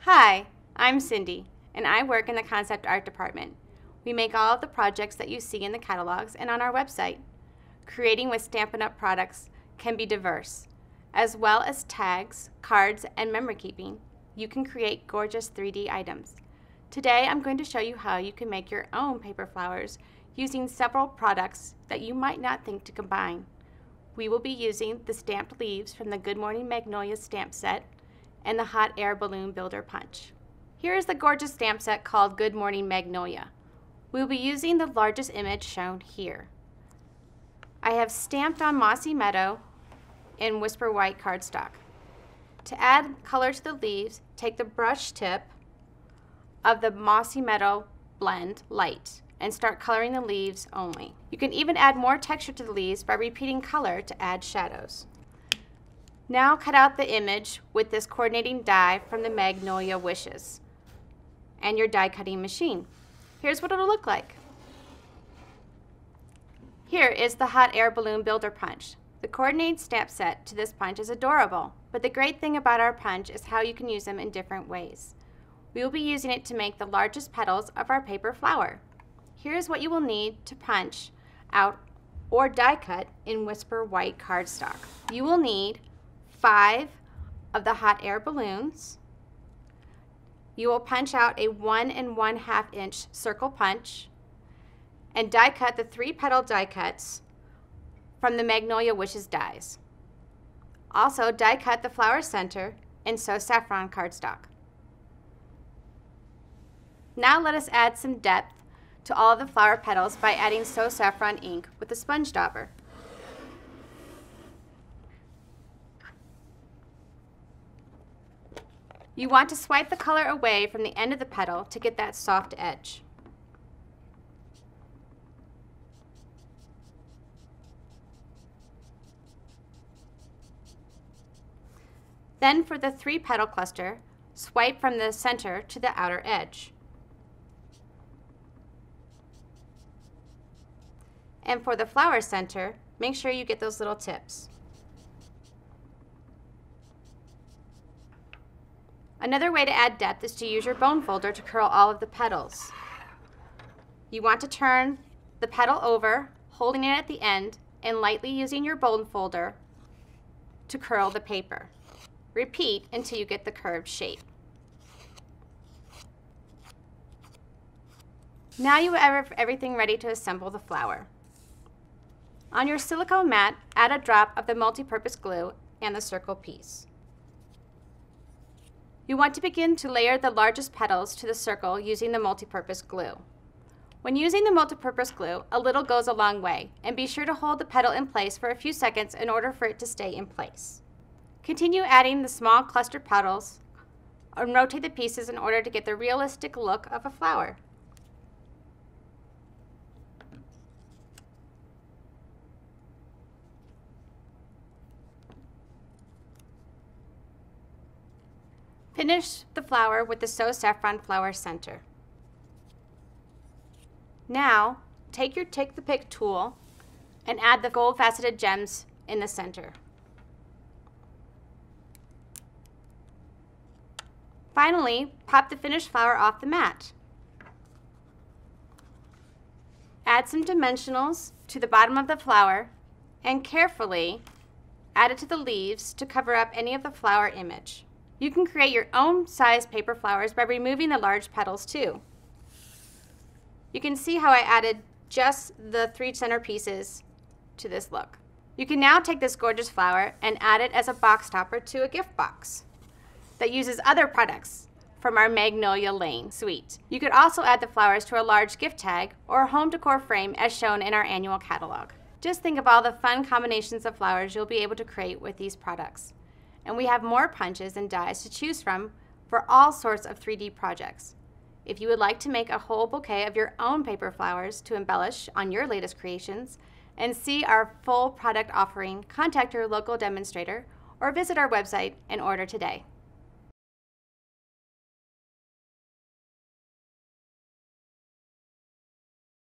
Hi, I'm Cindy, and I work in the concept art department. We make all of the projects that you see in the catalogs and on our website. Creating with Stampin' Up! Products can be diverse. As well as tags, cards, and memory keeping, you can create gorgeous 3D items. Today I'm going to show you how you can make your own paper flowers using several products that you might not think to combine. We will be using the stamped leaves from the Good Morning Magnolia stamp set and the hot air balloon builder punch. Here is the gorgeous stamp set called Good Morning Magnolia. We will be using the largest image shown here. I have stamped on Mossy Meadow in Whisper White cardstock. To add color to the leaves, take the brush tip of the Mossy Meadow blend light and start coloring the leaves only. You can even add more texture to the leaves by repeating color to add shadows. Now cut out the image with this coordinating die from the Magnolia Wishes and your die cutting machine. Here's what it'll look like. Here is the hot air balloon builder punch. The coordinated stamp set to this punch is adorable, but the great thing about our punch is how you can use them in different ways. We will be using it to make the largest petals of our paper flower. Here's what you will need to punch out or die cut in Whisper White cardstock. You will need 5 of the hot air balloons. You will punch out a 1 1/2 inch circle punch and die cut the 3 petal die cuts from the Magnolia Wishes dies. Also die cut the flower center in So Saffron cardstock. Now let us add some depth to all of the flower petals by adding So Saffron ink with a sponge dauber. You want to swipe the color away from the end of the petal to get that soft edge. Then for the 3 petal cluster, swipe from the center to the outer edge. And for the flower center, make sure you get those little tips. Another way to add depth is to use your bone folder to curl all of the petals. You want to turn the petal over, holding it at the end, and lightly using your bone folder to curl the paper. Repeat until you get the curved shape. Now you have everything ready to assemble the flower. On your silicone mat, add a drop of the multi-purpose glue and the circle piece. You want to begin to layer the largest petals to the circle using the multi-purpose glue. When using the multi-purpose glue, a little goes a long way, and be sure to hold the petal in place for a few seconds in order for it to stay in place. Continue adding the small clustered petals and rotate the pieces in order to get the realistic look of a flower. Finish the flower with the So Saffron flower center. Now, take your Take the Pick tool and add the gold faceted gems in the center. Finally, pop the finished flower off the mat. Add some dimensionals to the bottom of the flower and carefully add it to the leaves to cover up any of the flower image. You can create your own size paper flowers by removing the large petals too. You can see how I added just the 3 center pieces to this look. You can now take this gorgeous flower and add it as a box topper to a gift box that uses other products from our Magnolia Lane suite. You could also add the flowers to a large gift tag or home decor frame as shown in our annual catalog. Just think of all the fun combinations of flowers you'll be able to create with these products. And we have more punches and dies to choose from for all sorts of 3D projects. If you would like to make a whole bouquet of your own paper flowers to embellish on your latest creations and see our full product offering, contact your local demonstrator or visit our website and order today.